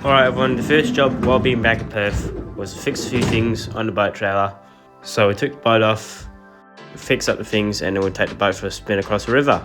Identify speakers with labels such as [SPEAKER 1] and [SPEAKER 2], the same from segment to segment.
[SPEAKER 1] Alright everyone, the first job while being back in Perth was to fix a few things on the boat trailer. So we took the boat off, fix up the things, and then we'll take the boat for a spin across the river.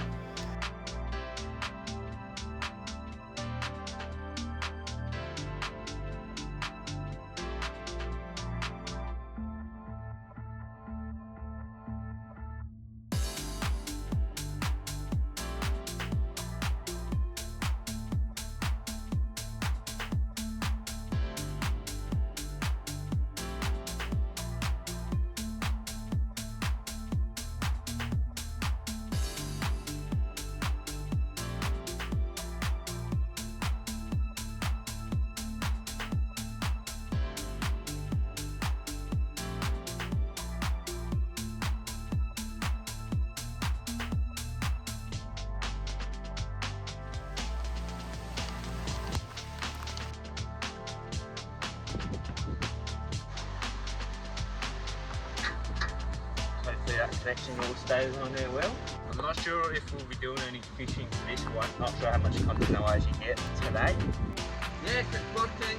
[SPEAKER 1] Hopefully that connection all stays on there well. I'm not sure if we'll be doing any fishing for this one. Not sure how much content I'll actually get today.
[SPEAKER 2] Yes, it's working.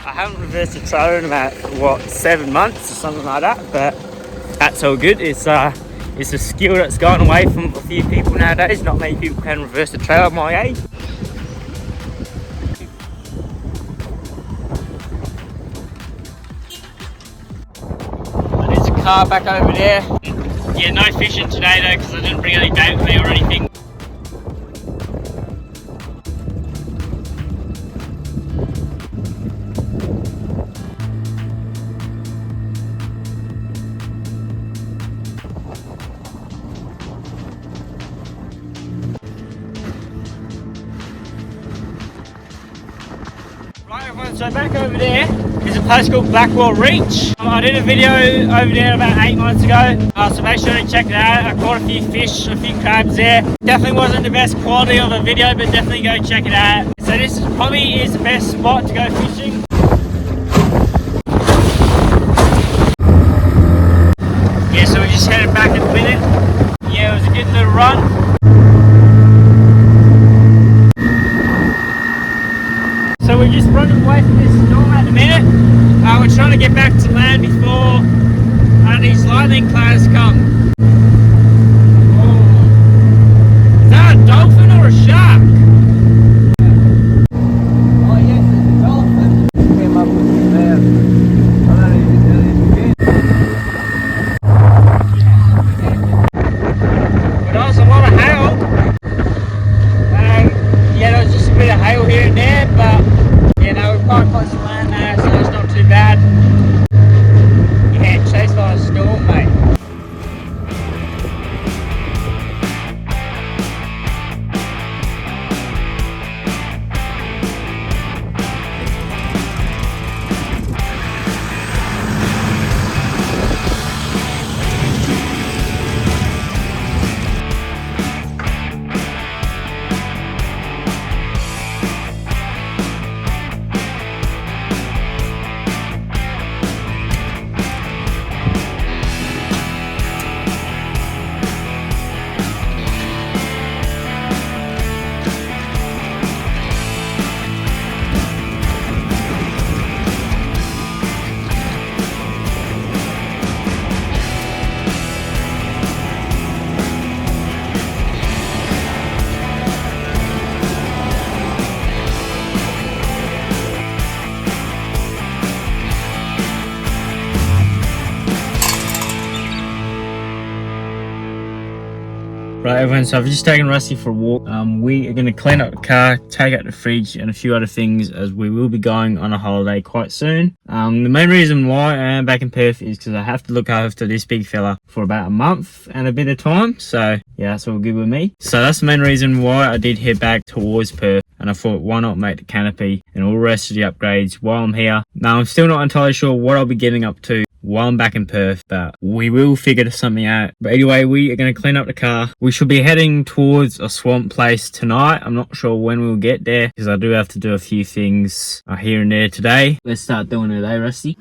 [SPEAKER 1] I haven't reversed a trailer in about, 7 months or something like that, but that's all good. It's a skill that's gone away from a few people nowadays. Not many people can reverse a trailer at my age. There's a car back over there. Yeah, no fishing today though, because I didn't bring any bait with me or anything. Right everyone, so back over there is a place called Blackwell Reach. I did a video over there about 8 months ago, so make sure to check it out. I caught a few fish, a few crabs there. Definitely wasn't the best quality of a video, but definitely go check it out. So this probably is the best spot to go fishing. Yeah, so we just headed back in a minute. Yeah, it was a good little run. So we're just running away from this storm at the minute. We're trying to get back to land before these lightning clouds come. Oh. Is that a dolphin or a shark?
[SPEAKER 2] Oh yes, it's a dolphin. Came up with the man. I don't even know
[SPEAKER 1] But there was a lot of hail. Yeah, there was just a bit of hail here and there, but yeah, no, we're quite close to land now, so it's not too bad. Yeah, chased by a storm, mate. Right everyone, so I've just taken Rusty for a walk. We are going to clean up the car, take out the fridge and a few other things, as we will be going on a holiday quite soon. The main reason why I am back in Perth is because I have to look after this big fella for about a month and a bit of time. So yeah, that's all good with me. So that's the main reason why I did head back towards Perth. And I thought, why not make the canopy and all the rest of the upgrades while I'm here. Now I'm still not entirely sure what I'll be getting up to while I'm back in Perth, but we will figure something out. But anyway, we are going to clean up the car. We should be heading towards a swamp place tonight. I'm not sure when we'll get there, because I do have to do a few things here and there today. Let's start doing it, eh, Rusty?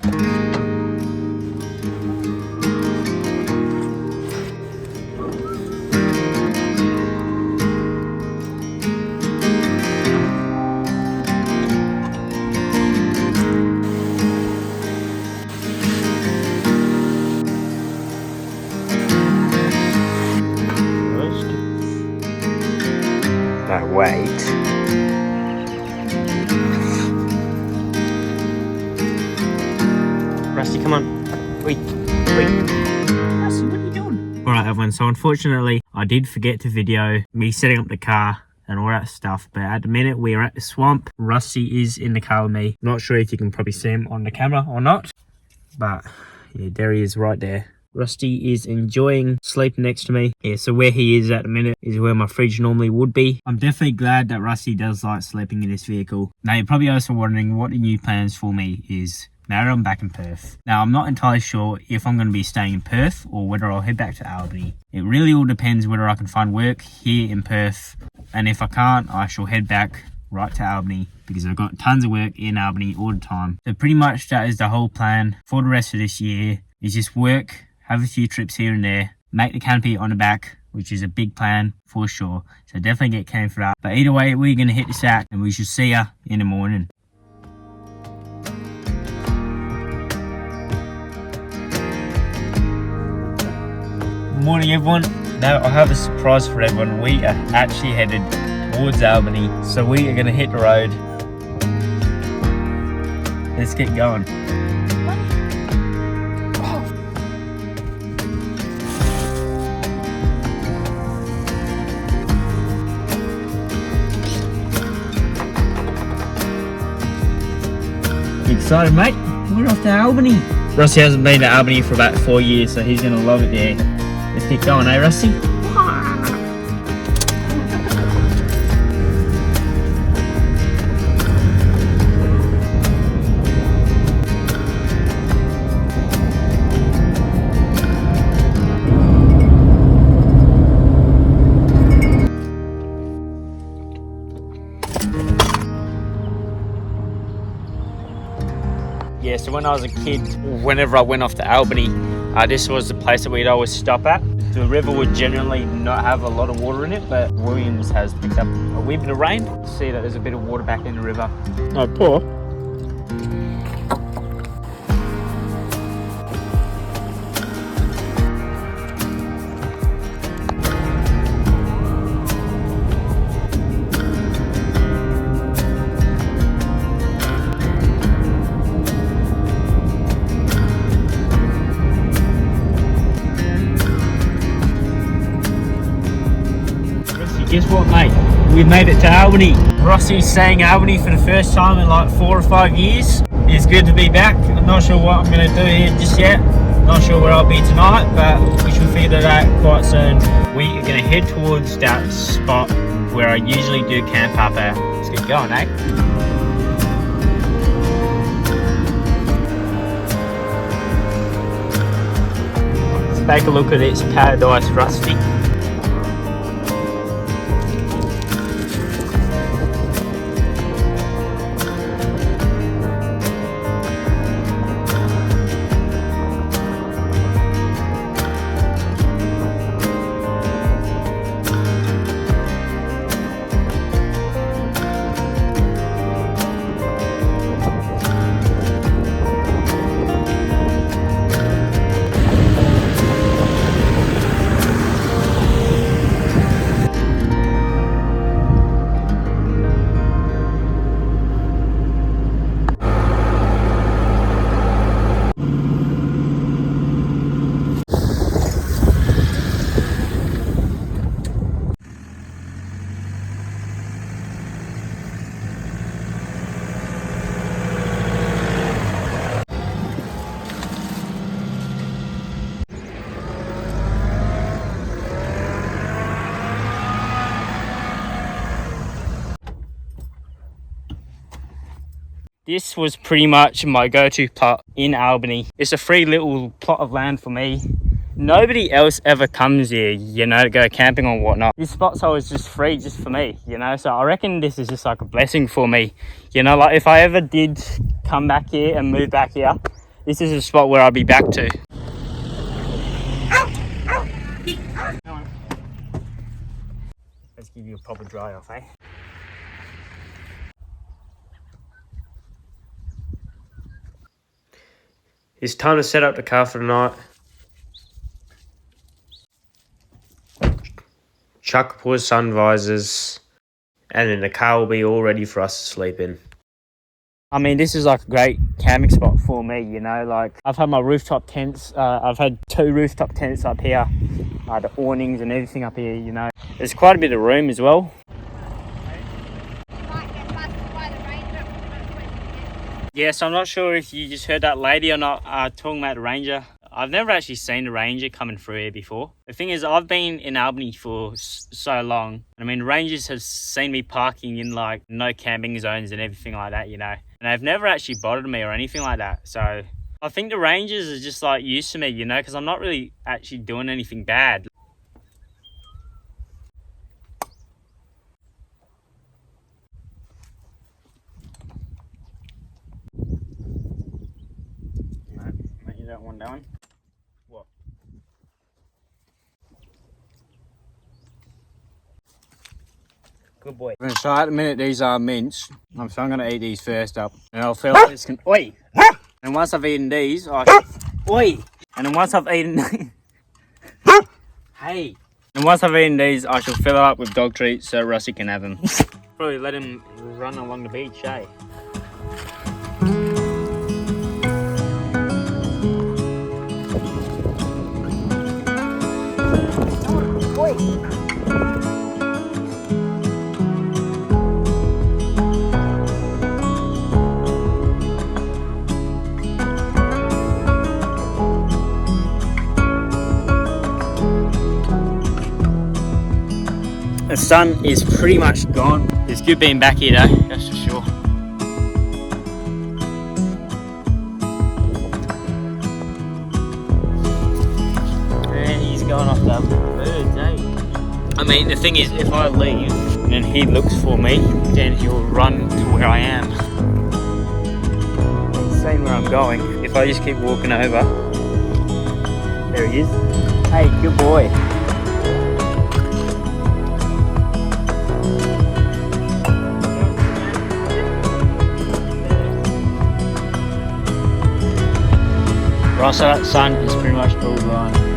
[SPEAKER 1] Rusty, come on. Wait. Rusty, what are you doing? Alright everyone, so unfortunately I did forget to video me setting up the car and all that stuff, but at the minute we are at the swamp. Rusty is in the car with me. Not sure if you can probably see him on the camera or not, but yeah, there he is right there. Rusty is enjoying sleeping next to me. Yeah, so where he is at the minute is where my fridge normally would be. I'm definitely glad that Rusty does like sleeping in this vehicle. Now you're probably also wondering what the new plans for me is now that I'm back in Perth. Now I'm not entirely sure if I'm going to be staying in Perth or whether I'll head back to Albany. It really all depends whether I can find work here in Perth, and if I can't, I shall head back right to Albany because I've got tons of work in Albany all the time. So pretty much that is the whole plan for the rest of this year, is just work, have a few trips here and there, make the canopy on the back, which is a big plan for sure. So definitely get keen for that. But either way, we're going to hit the sack and we shall see ya in the morning. Morning everyone. Now I have a surprise for everyone. We are actually headed towards Albany, so we are going to hit the road. Let's get going. Excited, mate? We're off to Albany. Rusty hasn't been to Albany for about 4 years, so he's going to love it there. Let's get going, eh, Rusty? Yeah, so when I was a kid, whenever I went off to Albany, this was the place that we'd always stop at. The river would generally not have a lot of water in it, but Williams has picked up a wee bit of rain. See that there's a bit of water back in the river. No, poor. Guess what, mate? We made it to Albany. Rossi's saying Albany for the first time in like 4 or 5 years. It's good to be back. I'm not sure what I'm going to do here just yet. Not sure where I'll be tonight, but we should figure that out quite soon. We are going to head towards that spot where I usually do camp up at. Let's get going, eh? Let's take a look at this paradise, Rusty. This was pretty much my go-to plot in Albany. It's a free little plot of land for me. Nobody else ever comes here, you know, to go camping or whatnot. This spot's always just free just for me, you know, so I reckon this is just like a blessing for me. You know, like if I ever did come back here and move back here, this is a spot where I'll be back to. Let's give you a proper dry off, eh? It's time to set up the car for the night. Chuck up his sun visors, and then the car will be all ready for us to sleep in. I mean, this is like a great camping spot for me, you know, like I've had my rooftop tents, I've had 2 rooftop tents up here, the awnings and everything up here, you know. There's quite a bit of room as well. Yes, I'm not sure if you just heard that lady or not talking about the ranger. I've never actually seen a ranger coming through here before. The thing is, I've been in Albany for so long. I mean, rangers have seen me parking in like no camping zones and everything like that, you know. And they've never actually bothered me or anything like that. So I think the rangers are just like used to me, you know, because I'm not really actually doing anything bad. Mate, you don't want that one? What? Good boy. So at the minute these are mints. So I'm going to eat these first up. And I'll feel like this can... Oi! And once I've eaten these, Oi! And then once I've eaten... Hey! And once I've eaten these, I shall fill it up with dog treats so Rusty can have them. Probably let him run along the beach, eh? The sun is pretty much gone. It's good being back here though, that's for sure. And he's going off the birds, eh? I mean, the thing is, if I leave and he looks for me, then he'll run to where I am. He's saying where I'm going. If I just keep walking over, there he is. Hey, good boy. Right, so that sun is pretty much all gone.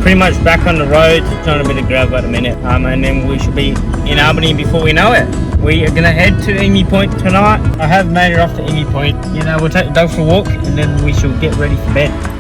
[SPEAKER 1] Pretty much back on the road, trying a bit of gravel at the minute, and then we should be in Albany before we know it. We are going to head to Emu Point tonight. I have made it off to Emu Point. You know, we'll take the dog for a walk and then we shall get ready for bed.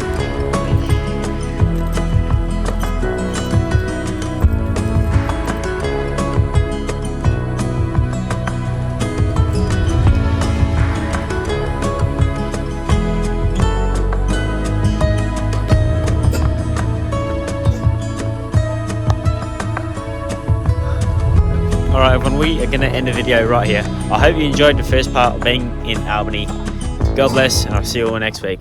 [SPEAKER 1] Alright everyone, we are going to end the video right here. I hope you enjoyed the first part of being in Albany. God bless, and I'll see you all next week.